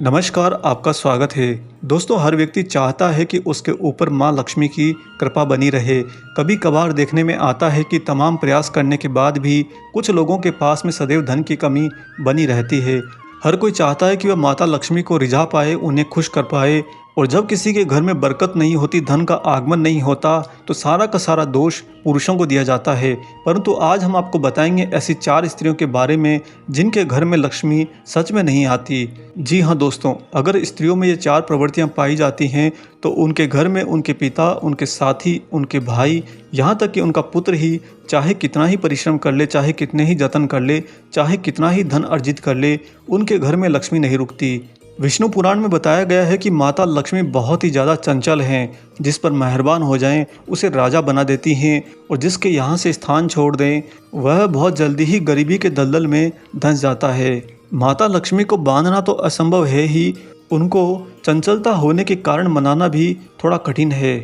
नमस्कार, आपका स्वागत है। दोस्तों, हर व्यक्ति चाहता है कि उसके ऊपर माँ लक्ष्मी की कृपा बनी रहे। कभी कभार देखने में आता है कि तमाम प्रयास करने के बाद भी कुछ लोगों के पास में सदैव धन की कमी बनी रहती है। हर कोई चाहता है कि वह माता लक्ष्मी को रिझा पाए, उन्हें खुश कर पाए। और जब किसी के घर में बरकत नहीं होती, धन का आगमन नहीं होता, तो सारा का सारा दोष पुरुषों को दिया जाता है। परंतु आज हम आपको बताएंगे ऐसी 4 स्त्रियों के बारे में जिनके घर में लक्ष्मी सच में नहीं आती। जी हाँ दोस्तों, अगर स्त्रियों में ये 4 प्रवृत्तियां पाई जाती हैं तो उनके घर में उनके पिता, उनके साथी, उनके भाई, यहाँ तक कि उनका पुत्र ही चाहे कितना ही परिश्रम कर ले, चाहे कितने ही जतन कर ले, चाहे कितना ही धन अर्जित कर ले, उनके घर में लक्ष्मी नहीं रुकती। विष्णु पुराण में बताया गया है कि माता लक्ष्मी बहुत ही ज़्यादा चंचल हैं। जिस पर मेहरबान हो जाएं उसे राजा बना देती हैं, और जिसके यहाँ से स्थान छोड़ दें वह बहुत जल्दी ही गरीबी के दलदल में धंस जाता है। माता लक्ष्मी को बांधना तो असंभव है ही, उनको चंचलता होने के कारण मनाना भी थोड़ा कठिन है।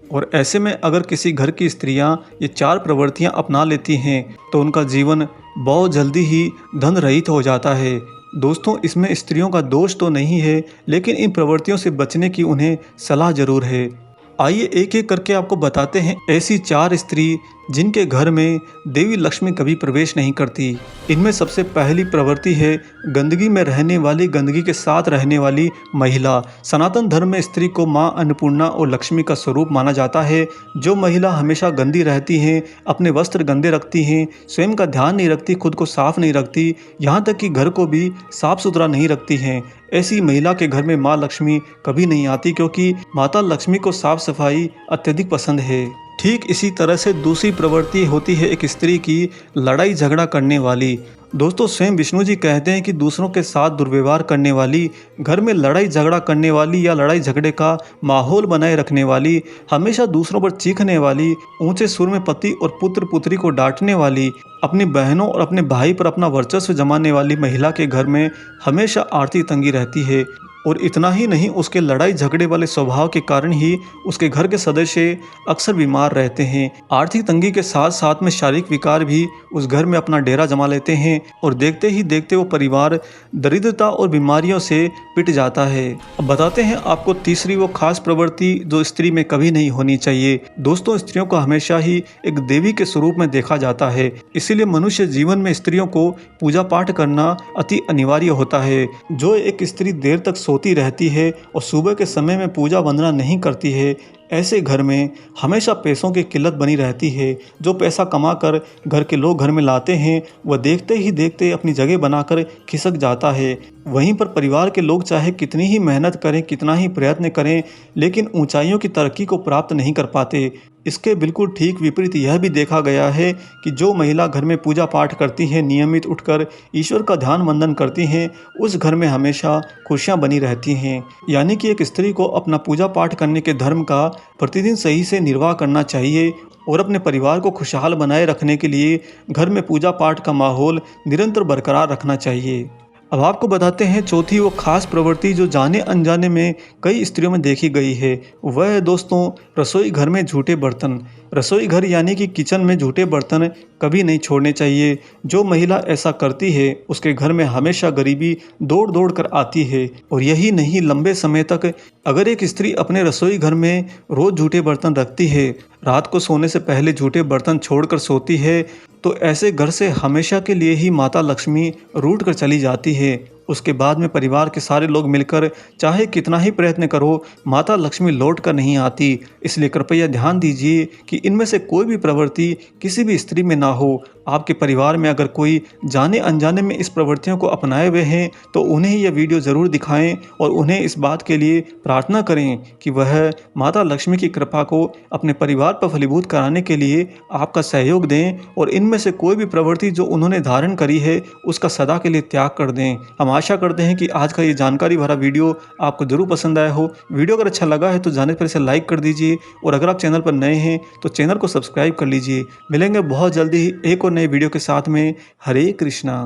और ऐसे में अगर किसी घर की स्त्रियां ये 4 प्रवृत्तियां अपना लेती हैं तो उनका जीवन बहुत जल्दी ही धन रहित हो जाता है। दोस्तों, इसमें स्त्रियों का दोष तो नहीं है, लेकिन इन प्रवृत्तियों से बचने की उन्हें सलाह जरूर है। आइए एक एक करके आपको बताते हैं ऐसी 4 स्त्री जिनके घर में देवी लक्ष्मी कभी प्रवेश नहीं करती। इनमें सबसे पहली प्रवृत्ति है गंदगी में रहने वाली, गंदगी के साथ रहने वाली महिला। सनातन धर्म में स्त्री को माँ अन्नपूर्णा और लक्ष्मी का स्वरूप माना जाता है। जो महिला हमेशा गंदी रहती हैं, अपने वस्त्र गंदे रखती हैं, स्वयं का ध्यान नहीं रखती, खुद को साफ नहीं रखती, यहाँ तक कि घर को भी साफ सुथरा नहीं रखती हैं, ऐसी महिला के घर में माँ लक्ष्मी कभी नहीं आती, क्योंकि माता लक्ष्मी को साफ सफाई अत्यधिक पसंद है। ठीक इसी तरह से दूसरी प्रवृत्ति होती है एक स्त्री की लड़ाई झगड़ा करने वाली। दोस्तों, स्वयं विष्णु जी कहते हैं कि दूसरों के साथ दुर्व्यवहार करने वाली, घर में लड़ाई झगड़ा करने वाली या लड़ाई झगड़े का माहौल बनाए रखने वाली, हमेशा दूसरों पर चीखने वाली, ऊंचे सुर में पति और पुत्र पुत्री को डांटने वाली, अपनी बहनों और अपने भाई पर अपना वर्चस्व जमाने वाली महिला के घर में हमेशा आर्थिक तंगी रहती है। और इतना ही नहीं, उसके लड़ाई झगड़े वाले स्वभाव के कारण ही उसके घर के सदस्य अक्सर बीमार रहते हैं। आर्थिक तंगी के साथ साथ में शारीरिक विकार भी उस घर में अपना डेरा जमा लेते हैं, और देखते ही देखते वो परिवार दरिद्रता और बीमारियों से पिट जाता है। अब बताते हैं आपको तीसरी वो खास प्रवृत्ति जो स्त्री में कभी नहीं होनी चाहिए। दोस्तों, स्त्रियों को हमेशा ही एक देवी के स्वरूप में देखा जाता है, इसीलिए मनुष्य जीवन में स्त्रियों को पूजा पाठ करना अति अनिवार्य होता है। जो एक स्त्री देर तक सोती रहती है और सुबह के समय में पूजा वंदना नहीं करती है, ऐसे घर में हमेशा पैसों की किल्लत बनी रहती है। जो पैसा कमाकर घर के लोग घर में लाते हैं वह देखते ही देखते अपनी जगह बनाकर खिसक जाता है। वहीं पर परिवार के लोग चाहे कितनी ही मेहनत करें, कितना ही प्रयत्न करें, लेकिन ऊंचाइयों की तरक्की को प्राप्त नहीं कर पाते। इसके बिल्कुल ठीक विपरीत यह भी देखा गया है कि जो महिला घर में पूजा पाठ करती है, नियमित उठकर ईश्वर का ध्यान वंदन करती हैं, उस घर में हमेशा खुशियां बनी रहती हैं। यानी कि एक स्त्री को अपना पूजा पाठ करने के धर्म का प्रतिदिन सही से निर्वाह करना चाहिए, और अपने परिवार को खुशहाल बनाए रखने के लिए घर में पूजा पाठ का माहौल निरंतर बरकरार रखना चाहिए। अब आपको बताते हैं चौथी वो खास प्रवृत्ति जो जाने अनजाने में कई स्त्रियों में देखी गई है। वह है दोस्तों रसोई घर में झूठे बर्तन। रसोई घर यानी कि किचन में झूठे बर्तन कभी नहीं छोड़ने चाहिए। जो महिला ऐसा करती है उसके घर में हमेशा गरीबी दौड़ दौड़ कर आती है। और यही नहीं, लंबे समय तक अगर एक स्त्री अपने रसोई घर में रोज झूठे बर्तन रखती है, रात को सोने से पहले झूठे बर्तन छोड़कर सोती है, तो ऐसे घर से हमेशा के लिए ही माता लक्ष्मी रूठ कर चली जाती है। उसके बाद में परिवार के सारे लोग मिलकर चाहे कितना ही प्रयत्न करो, माता लक्ष्मी लौट कर नहीं आती। इसलिए कृपया ध्यान दीजिए कि इनमें से कोई भी प्रवृत्ति किसी भी स्त्री में ना हो। आपके परिवार में अगर कोई जाने अनजाने में इस प्रवृत्तियों को अपनाए हुए हैं तो उन्हें यह वीडियो ज़रूर दिखाएं, और उन्हें इस बात के लिए प्रार्थना करें कि वह माता लक्ष्मी की कृपा को अपने परिवार पर फलीभूत कराने के लिए आपका सहयोग दें, और इनमें से कोई भी प्रवृत्ति जो उन्होंने धारण करी है उसका सदा के लिए त्याग कर दें। हम आशा करते हैं कि आज का ये जानकारी भरा वीडियो आपको जरूर पसंद आया हो। वीडियो अगर अच्छा लगा है तो जाने पर इसे लाइक कर दीजिए, और अगर आप चैनल पर नए हैं तो चैनल को सब्सक्राइब कर लीजिए। मिलेंगे बहुत जल्दी ही एक और नए वीडियो के साथ में। हरे कृष्णा।